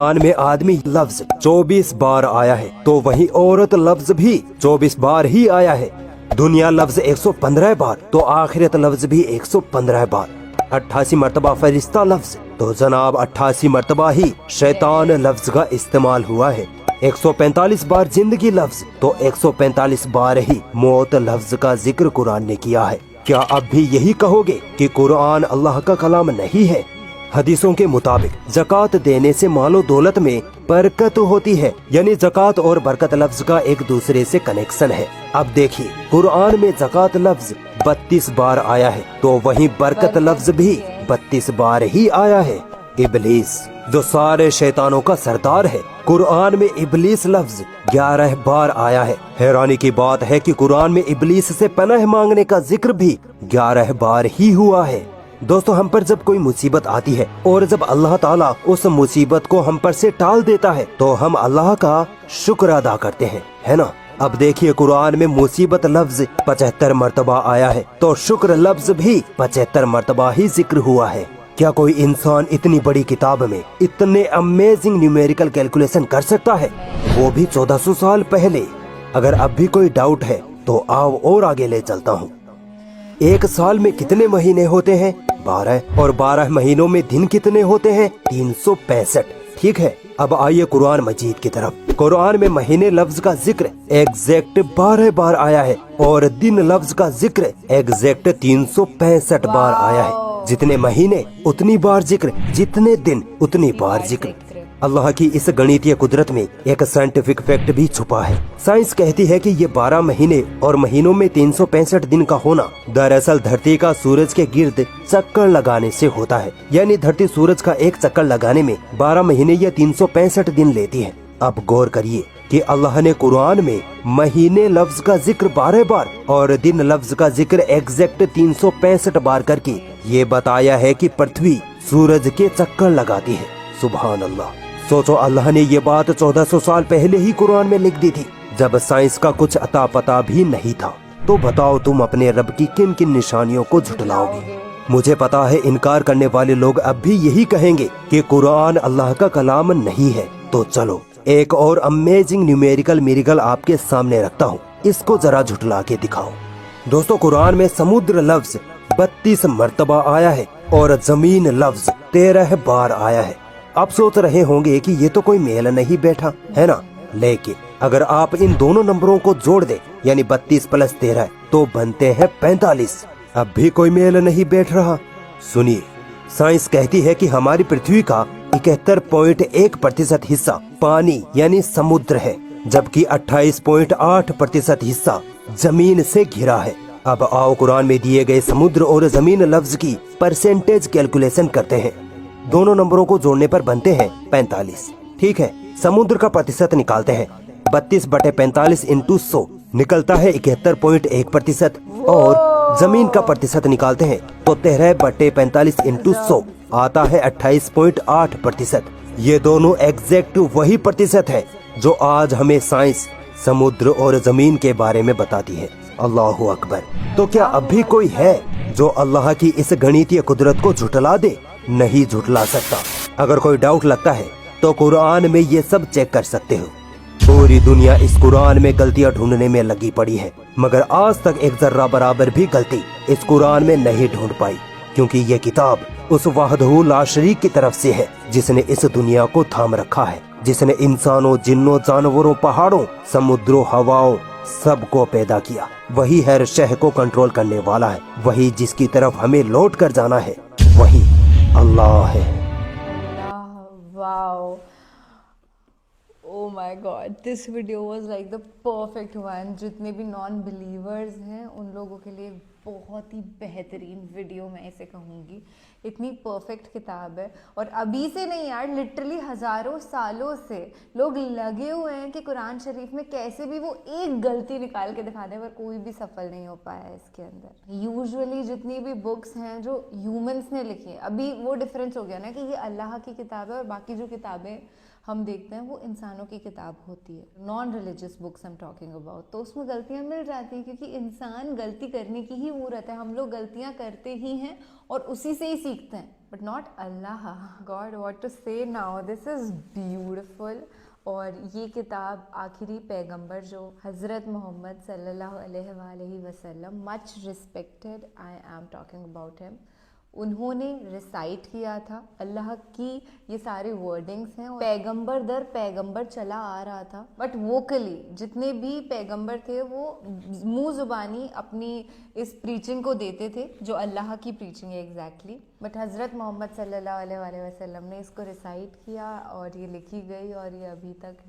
कुरान में आदमी लफ्ज 24 बार आया है, तो वहीं औरत लफ्ज भी 24 बार ही आया है। दुनिया लफ्ज 115 बार, तो आखिरत लफ्ज भी 115 बार। 88 मरतबा फरिश्ता लफ्ज, तो जनाब 88 मरतबा ही शैतान लफ्ज का इस्तेमाल हुआ है। 145 बार जिंदगी लफ्ज, तो 145 बार ही मौत लफ्ज का जिक्र कुरान ने किया है। क्या अब भी यही कहोगे कि कुरान अल्लाह का कलाम नहीं है? हदीसों के मुताबिक ज़कात देने से मालो दौलत में बरकत होती है, यानी ज़कात और बरकत लफ्ज का एक दूसरे से कनेक्शन है। अब देखिए, कुरान में ज़कात लफ्ज 32 बार आया है, तो वहीं बरकत लफ्ज भी 32 बार ही आया है। इबलीस, जो सारे शैतानों का सरदार है, कुरान में इबलीस लफ्ज 11 बार आया है। हैरानी की बात है कि कुरान में इबलीस से पनाह मांगने का जिक्र भी 11 बार ही हुआ है। दोस्तों, हम पर जब कोई मुसीबत आती है और जब अल्लाह ताला उस मुसीबत को हम पर से टाल देता है, तो हम अल्लाह का शुक्र अदा करते हैं, है ना। अब देखिए, कुरान में मुसीबत लफ्ज 75 मरतबा आया है, तो शुक्र लफ्ज भी 75 मरतबा ही जिक्र हुआ है। क्या कोई इंसान इतनी बड़ी किताब में इतने अमेजिंग न्यूमेरिकल कैलकुलेशन कर सकता है, वो भी 1400 साल पहले? अगर अब भी कोई डाउट है तो आओ और आगे ले चलता हूँ। एक साल में कितने महीने होते हैं? 12। और 12 महीनों में दिन कितने होते हैं? 365। ठीक है, अब आइए कुरान मजीद की तरफ। कुरान में महीने लफ्ज का जिक्र एग्जैक्ट 12 बार आया है, और दिन लफ्ज का जिक्र एग्जैक्ट 365 बार आया है। जितने महीने उतनी बार जिक्र, जितने दिन उतनी बार जिक्र। अल्लाह की इस गणितीय कुदरत में एक साइंटिफिक फैक्ट भी छुपा है। साइंस कहती है कि ये 12 महीने और महीनों में 365 दिन का होना दरअसल धरती का सूरज के गिर्द चक्कर लगाने से होता है। यानी धरती सूरज का एक चक्कर लगाने में 12 महीने या 365 दिन लेती है। अब गौर करिए कि अल्लाह ने कुरान में महीने लफ्ज का जिक्र 12 बार और दिन लफ्ज का जिक्र एग्जैक्ट 365 बार करके ये बताया है कि पृथ्वी सूरज के चक्कर लगाती है। सुभान अल्लाह। सोचो, अल्लाह ने ये बात 1400 साल पहले ही कुरान में लिख दी थी, जब साइंस का कुछ अता पता भी नहीं था। तो बताओ, तुम अपने रब की किन किन निशानियों को झुठलाओगे? मुझे पता है इनकार करने वाले लोग अब भी यही कहेंगे कि कुरान अल्लाह का कलाम नहीं है। तो चलो, एक और अमेजिंग न्यूमेरिकल मिरेकल आपके सामने रखता हूँ, इसको जरा झुठला के दिखाओ। दोस्तों, कुरान में समुद्र लफ्ज 32 मरतबा आया है और जमीन लफ्ज 13 बार आया है। आप सोच रहे होंगे कि ये तो कोई मेल नहीं बैठा, है ना। लेकिन अगर आप इन दोनों नंबरों को जोड़ दे, यानी 32 + 13, तो बनते हैं 45। अब भी कोई मेल नहीं बैठ रहा। सुनिए, साइंस कहती है कि हमारी पृथ्वी का 71.1% हिस्सा पानी यानी समुद्र है, जबकि 28.8% हिस्सा जमीन से घिरा है। अब आओ कुरान में दिए गए समुद्र और जमीन लफ्ज की परसेंटेज कैलकुलेशन करते हैं। दोनों नंबरों को जोड़ने पर बनते हैं 45। ठीक है, समुद्र का प्रतिशत निकालते हैं। 32/45 × 100 निकलता है 71.1%, और जमीन का प्रतिशत निकालते हैं तो 13/45 × 100 आता है 28.8%। ये दोनों एग्जैक्ट वही प्रतिशत है जो आज हमें साइंस समुद्र और जमीन के बारे में बताती है। अल्लाहु अकबर। तो क्या अब भी कोई है जो अल्लाह की इस गणितीय कुदरत को झुठला दे? नहीं झुठला सकता। अगर कोई डाउट लगता है तो कुरान में ये सब चेक कर सकते हो। पूरी दुनिया इस कुरान में गलतियां ढूंढने में लगी पड़ी है, मगर आज तक एक जर्रा बराबर भी गलती इस कुरान में नहीं ढूंढ पाई, क्योंकि ये किताब उस वाहदहू ला शरीक की तरफ से है जिसने इस दुनिया को थाम रखा है, जिसने इंसानों, जिन्नों, जानवरों, पहाड़ों, समुद्रों, हवाओं सबको पैदा किया। वही हर शह को कंट्रोल करने वाला है, वही जिसकी तरफ हमें लौट कर जाना है, वही अल्लाह है। Wow, oh my god, this video was like the perfect one। जितने भी नॉन बिलीवर्स हैं उन लोगों के लिए बहुत ही बेहतरीन वीडियो मैं इसे कहूँगी। इतनी परफेक्ट किताब है, और अभी से नहीं यार, लिटरली हज़ारों सालों से लोग लगे हुए हैं कि कुरान शरीफ में कैसे भी वो एक गलती निकाल के दिखा दें, पर कोई भी सफल नहीं हो पाया है इसके अंदर। यूजुअली जितनी भी बुक्स हैं जो ह्यूमंस ने लिखी हैं, अभी वो डिफरेंस हो गया ना कि ये अल्लाह की किताब है और बाकी जो किताबें हम देखते हैं वो इंसानों की किताब होती है। Non religious books I am talking about. तो उसमें गलतियां मिल जाती हैं, क्योंकि इंसान गलती करने की ही मूर्त है। हम लोग गलतियां करते ही हैं और उसी से ही सीखते हैं। but not Allah. God, what to say now? This is beautiful. اور یہ کتاب آخری پیغمبر جو حضرت محمد صلی اللہ علیہ وآلہ وسلم, much respected, I am talking about ہم, انہوں نے ریسائٹ کیا تھا. اللہ کی یہ سارے ورڈنگس ہیں, پیغمبر در پیغمبر چلا آ رہا تھا, بٹ ووکلی جتنے بھی پیغمبر تھے وہ منہ زبانی اپنی اس پریچنگ کو دیتے تھے جو اللہ کی پریچنگ ہے ایگزیکٹلی. بٹ حضرت محمد صلی اللہ علیہ وآلہ وسلم نے اس کو ریسائٹ کیا اور یہ لکھی گئی اور یہ ابھی تک